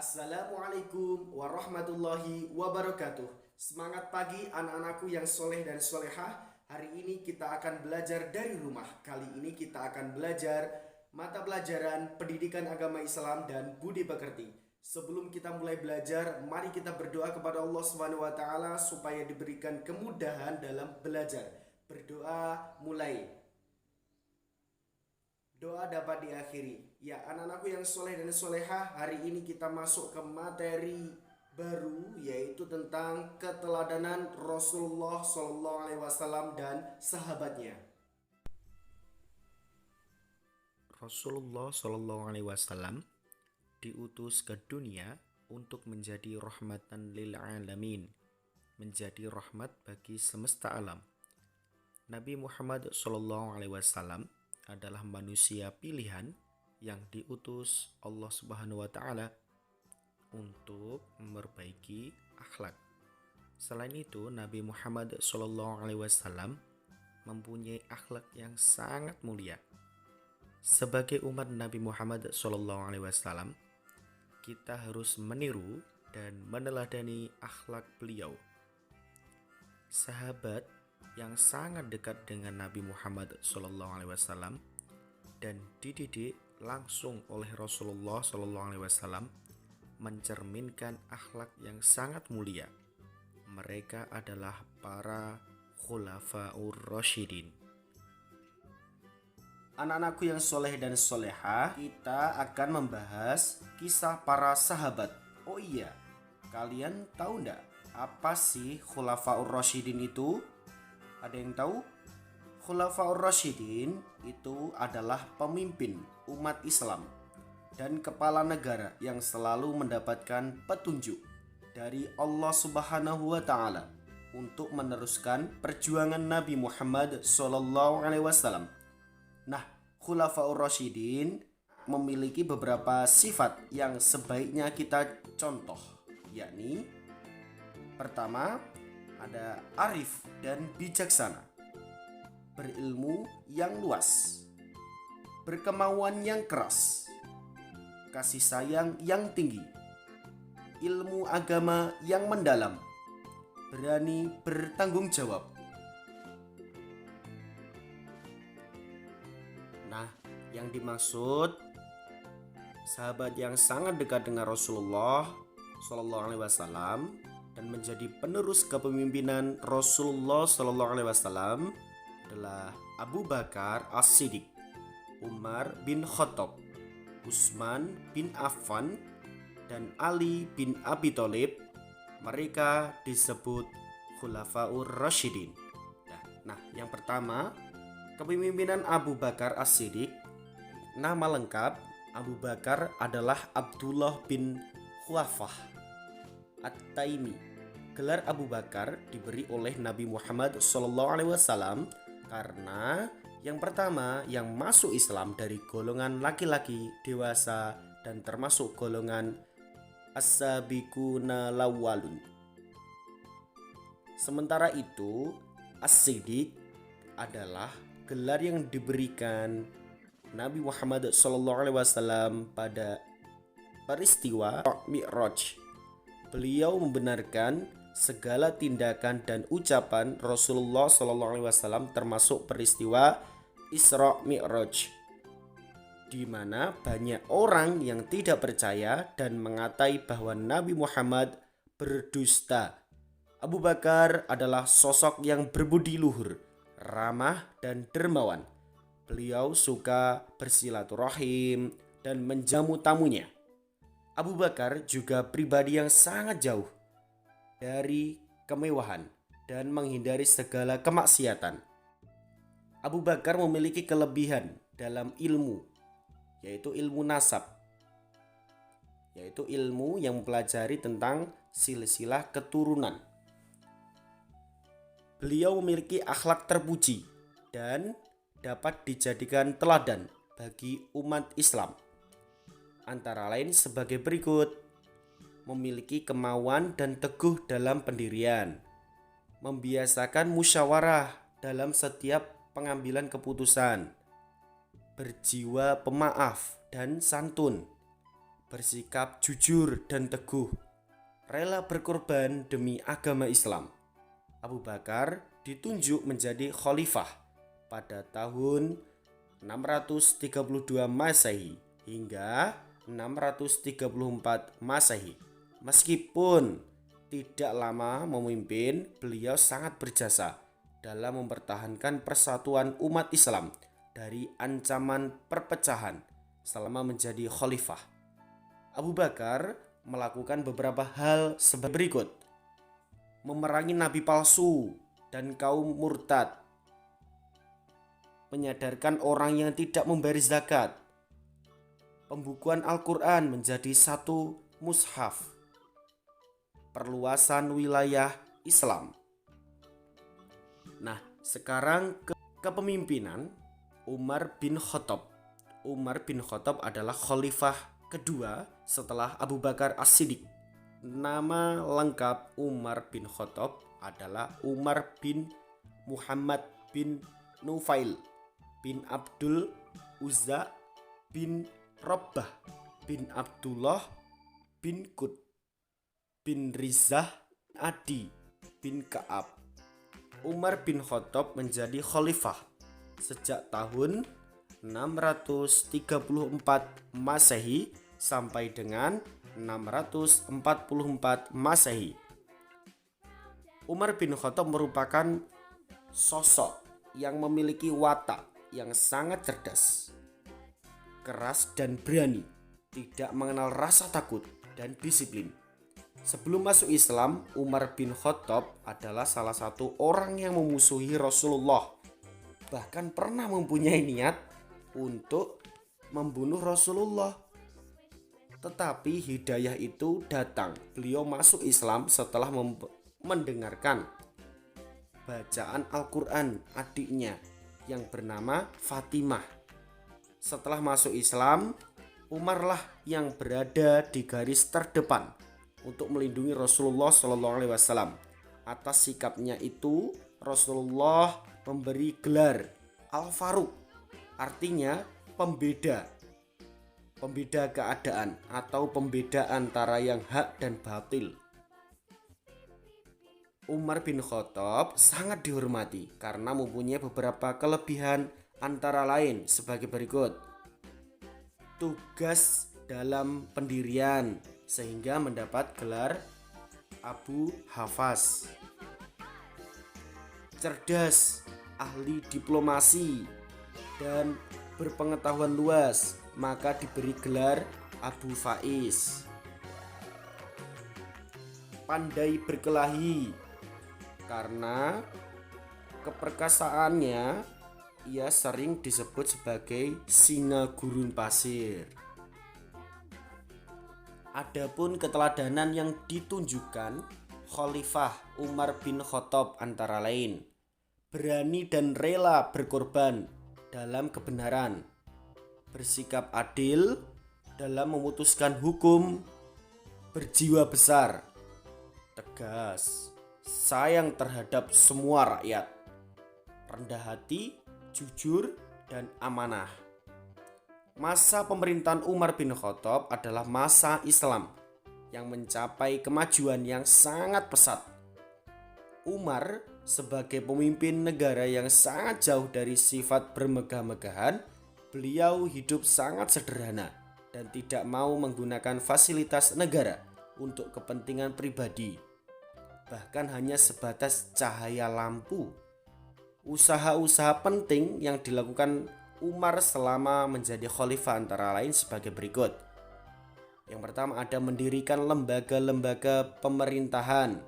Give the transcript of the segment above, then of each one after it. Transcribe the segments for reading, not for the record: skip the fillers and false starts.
Assalamualaikum warahmatullahi wabarakatuh. Semangat pagi anak-anakku yang soleh dan solehah. Hari ini kita akan belajar dari rumah. Kali ini kita akan belajar mata pelajaran pendidikan agama Islam dan budi pekerti. Sebelum kita mulai belajar, mari kita berdoa kepada Allah Subhanahu wa taala supaya diberikan kemudahan dalam belajar. Berdoa mulai. Doa dapat diakhiri. Ya, anak-anakku yang soleh dan solehah, hari ini kita masuk ke materi baru, yaitu tentang keteladanan Rasulullah SAW dan sahabatnya. Rasulullah Shallallahu Alaihi Wasallam diutus ke dunia untuk menjadi rahmatan lil alamin, menjadi rahmat bagi semesta alam. Nabi Muhammad Shallallahu Alaihi Wasallam adalah manusia pilihan yang diutus Allah Subhanahu Wa Taala untuk memperbaiki akhlak. Selain itu, Nabi Muhammad Shallallahu Alaihi Wasallam mempunyai akhlak yang sangat mulia. Sebagai umat Nabi Muhammad SAW, kita harus meniru dan meneladani akhlak beliau. Sahabat yang sangat dekat dengan Nabi Muhammad SAW dan dididik langsung oleh Rasulullah SAW mencerminkan akhlak yang sangat mulia. Mereka adalah para Khulafaur Rasyidin. Anak-anakku yang soleh dan soleha, kita akan membahas kisah para sahabat. Oh iya, kalian tahu nggak apa sih Khulafaur Rasyidin itu? Ada yang tahu? Khulafaur Rasyidin itu adalah pemimpin umat Islam dan kepala negara yang selalu mendapatkan petunjuk dari Allah Subhanahu wa taala untuk meneruskan perjuangan Nabi Muhammad SAW. Nah, Khulafaur Rasyidin memiliki beberapa sifat yang sebaiknya kita contoh, yakni pertama, ada arif dan bijaksana, berilmu yang luas, berkemauan yang keras, kasih sayang yang tinggi, ilmu agama yang mendalam, berani bertanggung jawab. Nah, yang dimaksud sahabat yang sangat dekat dengan Rasulullah Shallallahu Alaihi Wasallam dan menjadi penerus kepemimpinan Rasulullah Shallallahu Alaihi Wasallam adalah Abu Bakar As-Siddiq, Umar bin Khattab, Utsman bin Affan, dan Ali bin Abi Thalib. Mereka disebut Khulafaur Rasyidin. Nah, yang pertama, kepemimpinan Abu Bakar As-Siddiq. Nama lengkap Abu Bakar adalah Abdullah bin Khuwafah At-Taimi. Gelar Abu Bakar diberi oleh Nabi Muhammad SAW karena yang pertama yang masuk Islam dari golongan laki-laki dewasa dan termasuk golongan as-sabiquna lawwalun. Sementara itu, As-Siddiq adalah gelar yang diberikan Nabi Muhammad SAW pada peristiwa Mi'raj. Beliau membenarkan segala tindakan dan ucapan Rasulullah SAW termasuk peristiwa Isra Mi'raj, di mana banyak orang yang tidak percaya dan mengatai bahwa Nabi Muhammad berdusta. Abu Bakar adalah sosok yang berbudi luhur, ramah dan dermawan. Beliau suka bersilaturahim dan menjamu tamunya. Abu Bakar juga pribadi yang sangat jauh dari kemewahan dan menghindari segala kemaksiatan. Abu Bakar memiliki kelebihan dalam ilmu, yaitu ilmu nasab, yaitu ilmu yang mempelajari tentang silsilah keturunan. Beliau memiliki akhlak terpuji dan dapat dijadikan teladan bagi umat Islam. Antara lain sebagai berikut: memiliki kemauan dan teguh dalam pendirian, membiasakan musyawarah dalam setiap pengambilan keputusan, berjiwa pemaaf dan santun, bersikap jujur dan teguh, rela berkorban demi agama Islam. Abu Bakar ditunjuk menjadi khalifah pada tahun 632 Masehi hingga 634 Masehi. Meskipun tidak lama memimpin, beliau sangat berjasa dalam mempertahankan persatuan umat Islam dari ancaman perpecahan selama menjadi khalifah. Abu Bakar melakukan beberapa hal sebagai berikut: memerangi nabi palsu dan kaum murtad, menyadarkan orang yang tidak membayar zakat, pembukuan Al-Quran menjadi satu mushaf, perluasan wilayah Islam. Nah, sekarang ke kepemimpinan Umar bin Khattab. Umar bin Khattab adalah khalifah kedua setelah Abu Bakar As-Siddiq. Nama lengkap Umar bin Khattab adalah Umar bin Muhammad bin Nufail bin Abdul Uzza bin Rabbah bin Abdullah bin Qud bin Rizah Adi bin Ka'ab. Umar bin Khattab menjadi khalifah sejak tahun 634 Masehi sampai dengan 644 Masehi. Umar bin Khattab merupakan sosok yang memiliki watak yang sangat cerdas, keras dan berani, tidak mengenal rasa takut dan disiplin. Sebelum masuk Islam, Umar bin Khattab adalah salah satu orang yang memusuhi Rasulullah. Bahkan pernah mempunyai niat untuk membunuh Rasulullah. Tetapi hidayah itu datang. Beliau masuk Islam setelah mendengarkan bacaan Al-Quran adiknya yang bernama Fatimah. Setelah masuk Islam, Umarlah yang berada di garis terdepan untuk melindungi Rasulullah SAW. Atas sikapnya itu, Rasulullah memberi gelar Al-Faruq, artinya pembeda keadaan atau pembeda antara yang hak dan batil. Umar bin Khattab sangat dihormati karena mempunyai beberapa kelebihan, antara lain sebagai berikut: tugas dalam pendirian sehingga mendapat gelar Abu Hafaz, cerdas, ahli diplomasi, dan berpengetahuan luas, maka diberi gelar Abu Faiz. Pandai berkelahi, karena keperkasaannya ia sering disebut sebagai singa gurun pasir. Adapun keteladanan yang ditunjukkan Khalifah Umar bin Khattab antara lain: berani dan rela berkorban dalam kebenaran, bersikap adil dalam memutuskan hukum, berjiwa besar, tegas, sayang terhadap semua rakyat, rendah hati, jujur, dan amanah. Masa pemerintahan Umar bin Khattab adalah masa Islam yang mencapai kemajuan yang sangat pesat. Umar sebagai pemimpin negara yang sangat jauh dari sifat bermegah-megahan, beliau hidup sangat sederhana dan tidak mau menggunakan fasilitas negara untuk kepentingan pribadi. Bahkan hanya sebatas cahaya lampu. Usaha-usaha penting yang dilakukan Umar selama menjadi khalifah antara lain sebagai berikut. Yang pertama ada mendirikan lembaga-lembaga pemerintahan.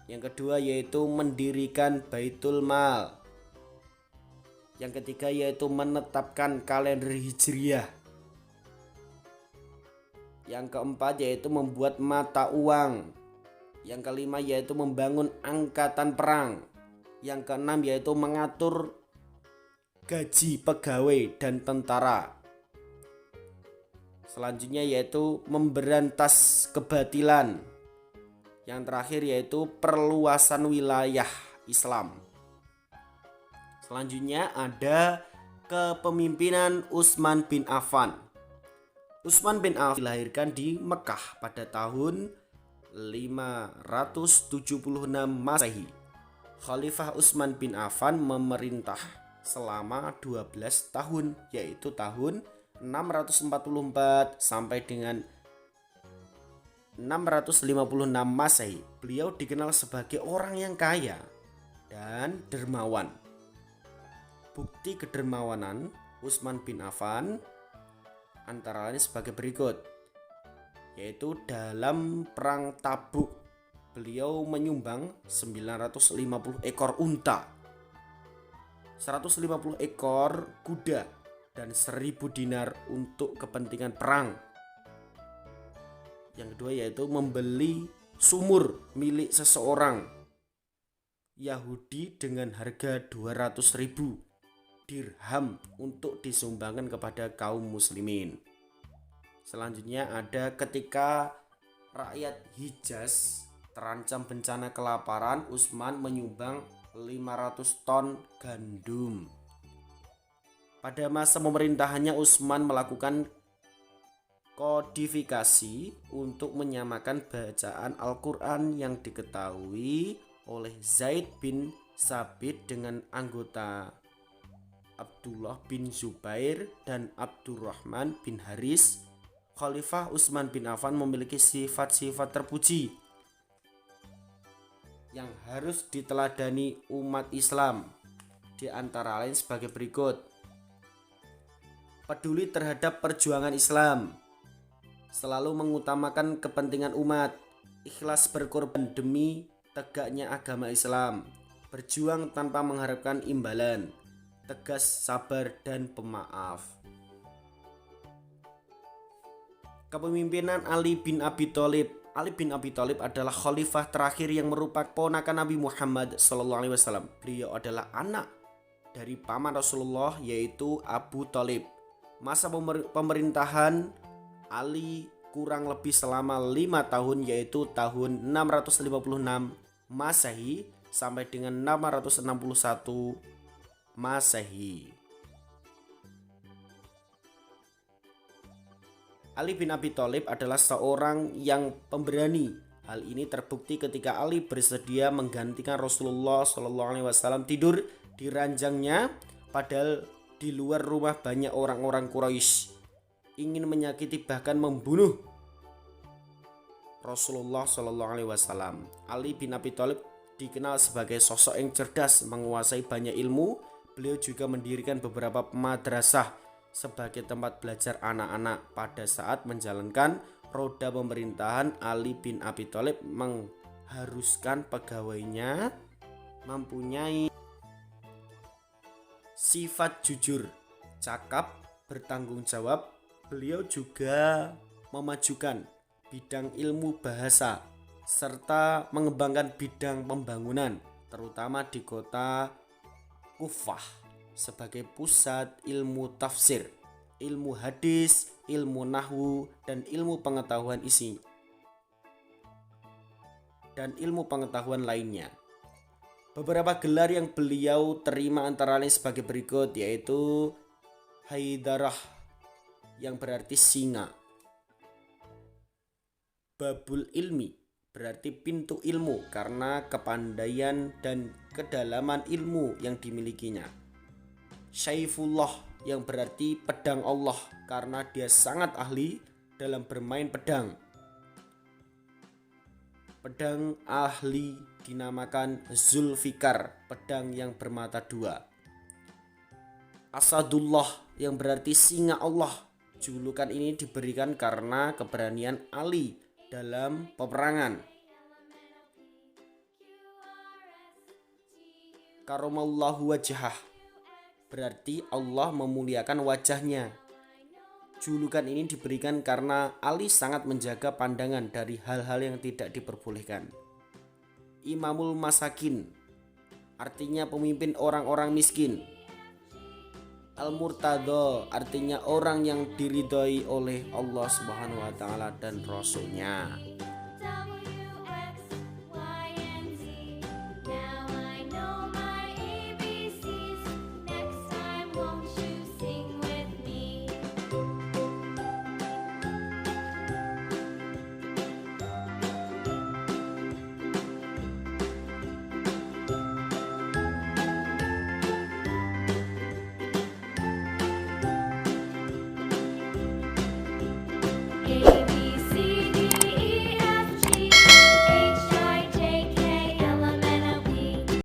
Yang kedua yaitu mendirikan Baitul Mal. Yang ketiga yaitu menetapkan kalender Hijriah. Yang keempat yaitu membuat mata uang. Yang kelima yaitu membangun angkatan perang. Yang keenam yaitu mengatur gaji pegawai dan tentara. Selanjutnya yaitu memberantas kebatilan. Yang terakhir yaitu perluasan wilayah Islam. Selanjutnya ada kepemimpinan Utsman bin Affan. Utsman bin Affan dilahirkan di Mekah pada tahun 576 Masehi. Khalifah Utsman bin Affan memerintah selama 12 tahun, yaitu tahun 644 sampai dengan 656 Masehi. Beliau dikenal sebagai orang yang kaya dan dermawan. Bukti kedermawanan Utsman bin Affan antara lain sebagai berikut, yaitu dalam perang Tabuk beliau menyumbang 950 ekor unta, 150 ekor kuda, dan 1000 dinar untuk kepentingan perang. Yang kedua yaitu membeli sumur milik seseorang Yahudi dengan harga 200.000 dirham untuk disumbangkan kepada kaum muslimin. Selanjutnya ada ketika rakyat Hijaz terancam bencana kelaparan, Utsman menyumbang 500 ton gandum. Pada masa pemerintahannya Utsman melakukan kodifikasi untuk menyamakan bacaan Al-Quran yang diketahui oleh Zaid bin Sabit dengan anggota Abdullah bin Zubair dan Abdurrahman bin Haris. Khalifah Utsman bin Affan memiliki sifat-sifat terpuji yang harus diteladani umat Islam, di antara lain sebagai berikut. Peduli terhadap perjuangan Islam, selalu mengutamakan kepentingan umat, ikhlas berkorban demi tegaknya agama Islam, berjuang tanpa mengharapkan imbalan, tegas, sabar, dan pemaaf. Kepemimpinan Ali bin Abi Thalib. Ali bin Abi Thalib adalah khalifah terakhir yang merupakan ponakan Nabi Muhammad SAW. Beliau adalah anak dari paman Rasulullah yaitu Abu Thalib. Masa pemerintahan Ali kurang lebih selama 5 tahun, yaitu tahun 656 Masehi sampai dengan 661 Masehi. Ali bin Abi Thalib adalah seorang yang pemberani. Hal ini terbukti ketika Ali bersedia menggantikan Rasulullah SAW tidur di ranjangnya, padahal di luar rumah banyak orang-orang Quraisy ingin menyakiti bahkan membunuh Rasulullah SAW. Ali bin Abi Thalib dikenal sebagai sosok yang cerdas, menguasai banyak ilmu. Beliau juga mendirikan beberapa madrasah sebagai tempat belajar anak-anak. Pada saat menjalankan roda pemerintahan, Ali bin Abi Thalib mengharuskan pegawainya mempunyai sifat jujur, cakap, bertanggung jawab. Beliau juga memajukan bidang ilmu bahasa serta mengembangkan bidang pembangunan, terutama di kota Kufah sebagai pusat ilmu tafsir, ilmu hadis, ilmu nahwu, dan ilmu pengetahuan isi dan ilmu pengetahuan lainnya. Beberapa gelar yang beliau terima antara lain sebagai berikut, yaitu Haidarah yang berarti singa, Babul Ilmi berarti pintu ilmu karena kepandaian dan kedalaman ilmu yang dimilikinya, Syaifullah yang berarti pedang Allah karena dia sangat ahli dalam bermain pedang. Pedang ahli dinamakan Zulfikar, pedang yang bermata dua. Asadullah yang berarti singa Allah. Julukan ini diberikan karena keberanian Ali dalam peperangan. Karamallahu wajhah berarti Allah memuliakan wajahnya. Julukan ini diberikan karena Ali sangat menjaga pandangan dari hal-hal yang tidak diperbolehkan. Imamul Masakin artinya pemimpin orang-orang miskin. Al-Murtadha artinya orang yang diridhoi oleh Allah Subhanahu wa taala dan Rasulnya.